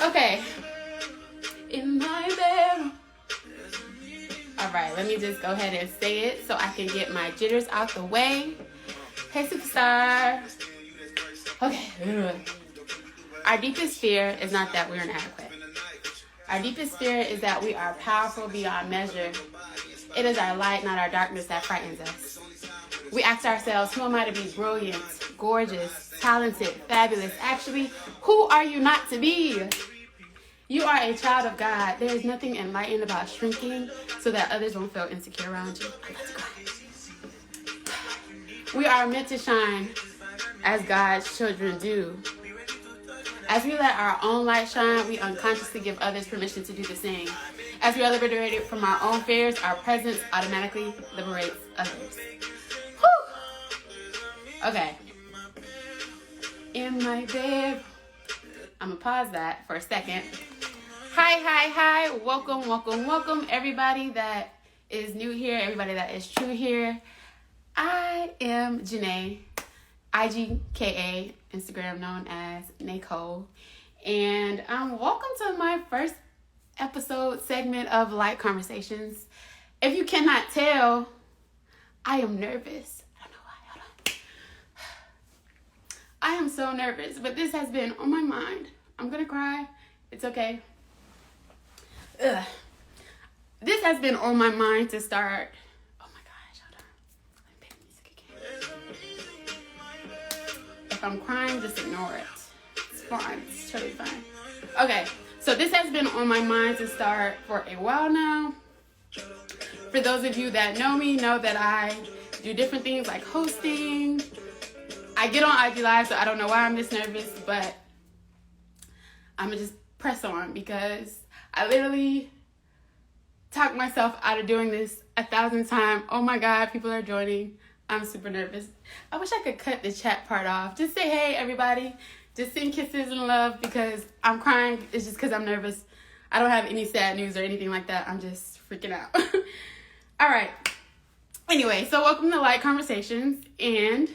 Okay. In my bed. Alright, let me just go ahead and say it so I can get my jitters out the way. Hey, superstar. Okay. Our deepest fear is not that we're inadequate. Our deepest fear is that we are powerful beyond measure. It is our light, not our darkness, that frightens us. We ask ourselves, who am I to be brilliant, gorgeous, talented, fabulous? Actually, who are you not to be? You are a child of God. There is nothing enlightened about shrinking so that others won't feel insecure around you. We are meant to shine as God's children do. As we let our own light shine, we unconsciously give others permission to do the same. As we are liberated from our own fears, our presence automatically liberates others. Whew. Okay. In my bed. I'm going to pause that for a second. Hi. Welcome, everybody that is new here, everybody that is true here. I am Janae, IGKA, Instagram known as Nicole. And welcome to my first episode segment of Lyte Conversations. If you cannot tell, I am nervous. I don't know why. Hold on. I am so nervous, but this has been on my mind. I'm going to cry. It's okay. Ugh. This has been on my mind to start. Oh my gosh, hold on. Let me pick music again. If I'm crying, just ignore it. It's fine. It's totally fine. Okay, so this has been on my mind to start for a while now. For those of you that know me, know that I do different things like hosting. I get on IG Live, so I don't know why I'm this nervous, but I'm going to just press on because I literally talked myself out of doing this 1,000 times. Oh my God, people are joining. I'm super nervous. I wish I could cut the chat part off. Just say, hey, everybody. Just send kisses and love because I'm crying. It's just because I'm nervous. I don't have any sad news or anything like that. I'm just freaking out. All right. Anyway, so welcome to Lyte Conversations. And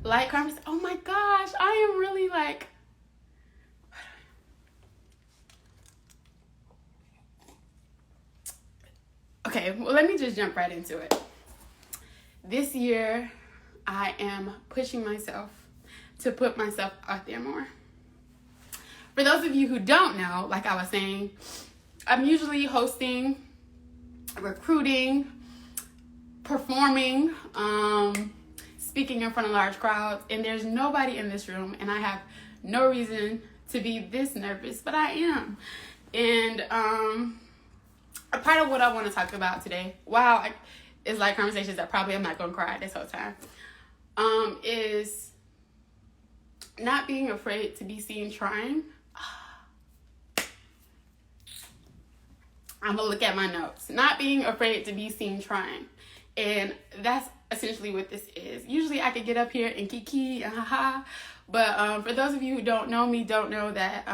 Lyte Conversations. Oh my gosh, I am really like... Okay, well, let me just jump right into it. This year, I am pushing myself to put myself out there more. For those of you who don't know, like I was saying, I'm usually hosting, recruiting, performing, speaking in front of large crowds, and there's nobody in this room, and I have no reason to be this nervous, but I am. And a part of what I want to talk about today, is like conversations that probably I'm not going to cry this whole time, is not being afraid to be seen trying. I'm going to look at my notes. Not being afraid to be seen trying. And that's essentially what this is. Usually I could get up here and kiki and haha. But for those of you who don't know me, don't know that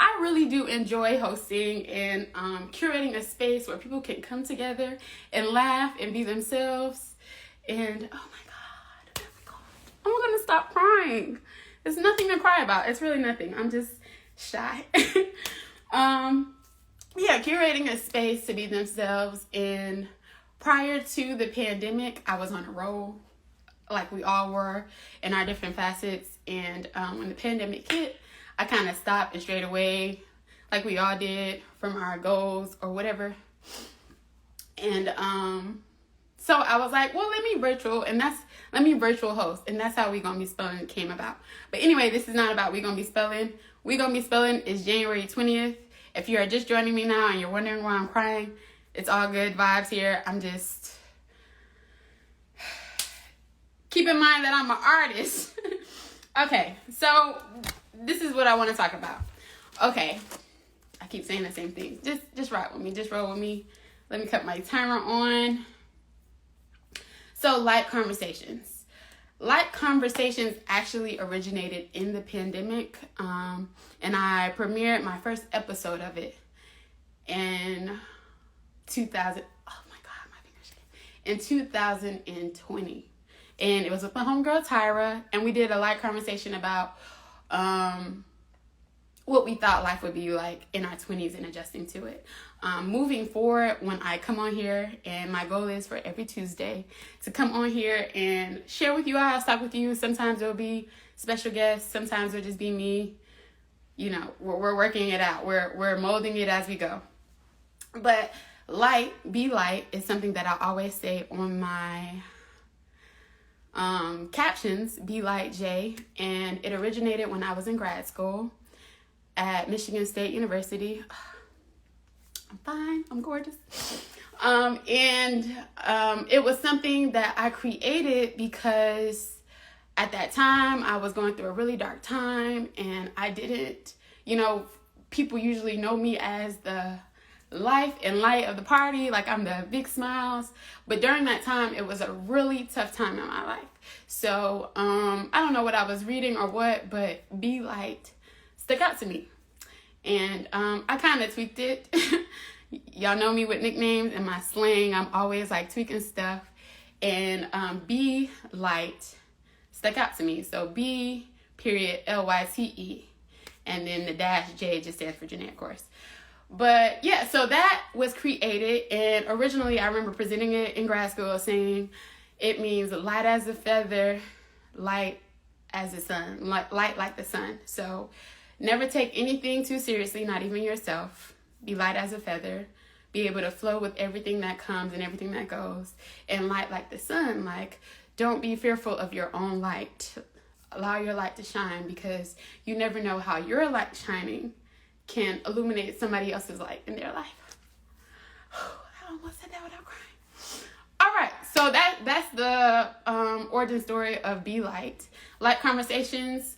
I really do enjoy hosting and curating a space where people can come together and laugh and be themselves. And oh my God, I'm going to stop crying. There's nothing to cry about. It's really nothing. I'm just shy. Yeah, curating a space to be themselves. And prior to the pandemic, I was on a roll, like we all were, in our different facets. And when the pandemic hit, I kind of stopped and strayed away, like we all did, from our goals or whatever. And so I was like, well, let me virtual host, and that's how We Gonna Be Spelling came about. But anyway, this is not about We Gonna Be Spelling. We Gonna Be Spelling is January 20th. If you are just joining me now and you're wondering why I'm crying, it's all good vibes here. I'm just... Keep in mind that I'm an artist. Okay, so this is what I want to talk about. Okay, I keep saying the same thing. Just ride with me. Just roll with me. Let me cut my timer on. So, Lyte Conversations. Lyte Conversations actually originated in the pandemic, and I premiered my first episode of it in 2000. Oh my God, my fingers shaking. In 2020. And it was with my homegirl Tyra, and we did a Lyte conversation about what we thought life would be like in our 20s and adjusting to it. Moving forward, when I come on here, and my goal is for every Tuesday to come on here and share with you guys, talk with you. Sometimes it'll be special guests, sometimes it'll just be me. You know, we're working it out. We're molding it as we go. But Lyte, be Lyte is something that I always say on my captions, be Lyte J, and it originated when I was in grad school at Michigan State University. I'm fine, I'm gorgeous. It was something that I created because at that time I was going through a really dark time, and I didn't, you know, people usually know me as the life and light of the party, like I'm the big smiles, but during that time it was a really tough time in my life. So I don't know what I was reading or what, but be Lyte stuck out to me, and I kind of tweaked it. Y'all know me with nicknames and my slang. I'm always like tweaking stuff, and be Lyte stuck out to me. So B period Lyte, and then the dash J just stands for Janae, of course. But yeah, so that was created, and originally I remember presenting it in grad school saying it means light as a feather, light as the sun, light like the sun. So never take anything too seriously, not even yourself. Be light as a feather, be able to flow with everything that comes and everything that goes, and light like the sun. Like, don't be fearful of your own light. Allow your light to shine, because you never know how your light shining can illuminate somebody else's light in their life. I almost said that without crying. All right, so that's the origin story of Be Lyte. Lyte Conversations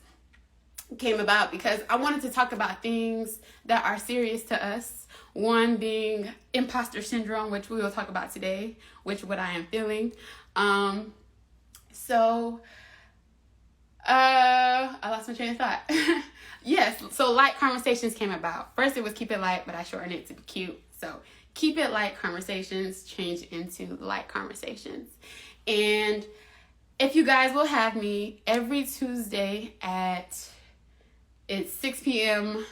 came about because I wanted to talk about things that are serious to us. One being imposter syndrome, which we will talk about today, which what I am feeling. I lost my train of thought. Yes, so Lyte Conversations came about. First it was Keep It Lyte, but I shortened it to be cute. So Keep It Lyte Conversations changed into Lyte Conversations. And if you guys will have me every Tuesday it's 6 p.m.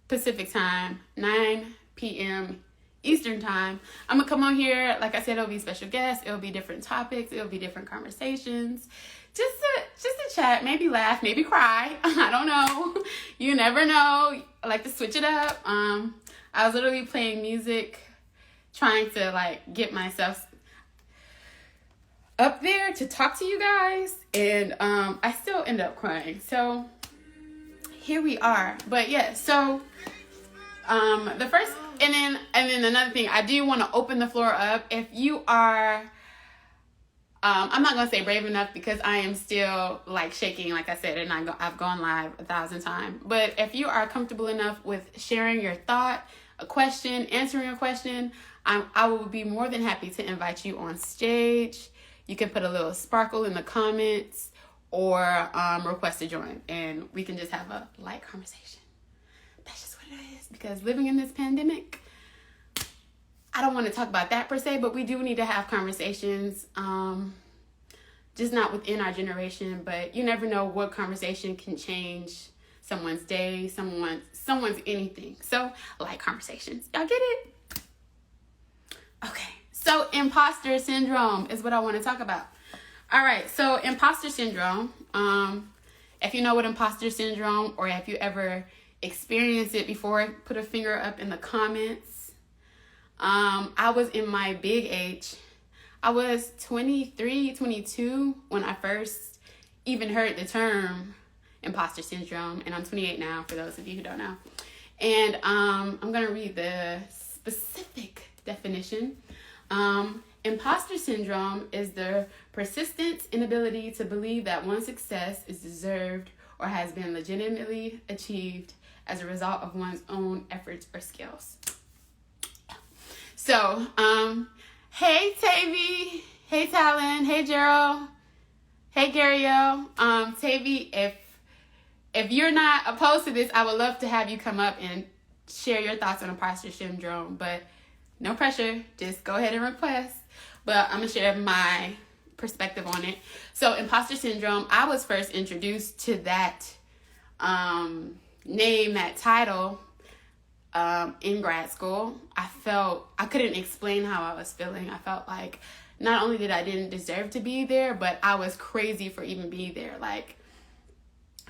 Pacific time, 9 p.m. Eastern time. I'm gonna come on here. Like I said, it'll be special guests. It'll be different topics. It'll be different conversations. Just to chat, maybe laugh, maybe cry. I don't know. You never know. I like to switch it up. I was literally playing music, trying to like get myself up there to talk to you guys, and I still end up crying. So here we are. But yeah, so the first, and then another thing, I do want to open the floor up. If you are I'm not going to say brave enough, because I am still like shaking, like I said, and I've gone live 1,000 times. But if you are comfortable enough with sharing your thought, a question, answering a question, I will be more than happy to invite you on stage. You can put a little sparkle in the comments, or request to join, and we can just have a light conversation. That's just what it is, because living in this pandemic, I don't want to talk about that per se, but we do need to have conversations, just not within our generation, but you never know what conversation can change someone's day, someone's anything. So, like conversations. Y'all get it? Okay. So, imposter syndrome is what I want to talk about. All right. So, imposter syndrome, if you know what imposter syndrome, or if you ever experienced it before, put a finger up in the comments. I was in my big age. I was 23, 22 when I first even heard the term imposter syndrome, and I'm 28 now, for those of you who don't know. And I'm going to read the specific definition. Imposter syndrome is the persistent inability to believe that one's success is deserved or has been legitimately achieved as a result of one's own efforts or skills. So, hey Tavi, hey Talon, hey Gerald, hey Gario. Tavi, if you're not opposed to this, I would love to have you come up and share your thoughts on imposter syndrome, but no pressure, just go ahead and request. But I'm gonna share my perspective on it. So imposter syndrome, I was first introduced to that name that title in grad school, I couldn't explain how I was feeling. I felt like not only did I didn't deserve to be there, but I was crazy for even being there. Like,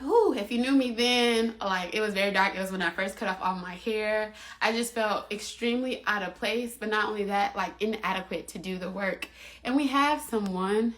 ooh, if you knew me then, like, it was very dark. It was when I first cut off all my hair. I just felt extremely out of place, but not only that, like, inadequate to do the work. And we have someone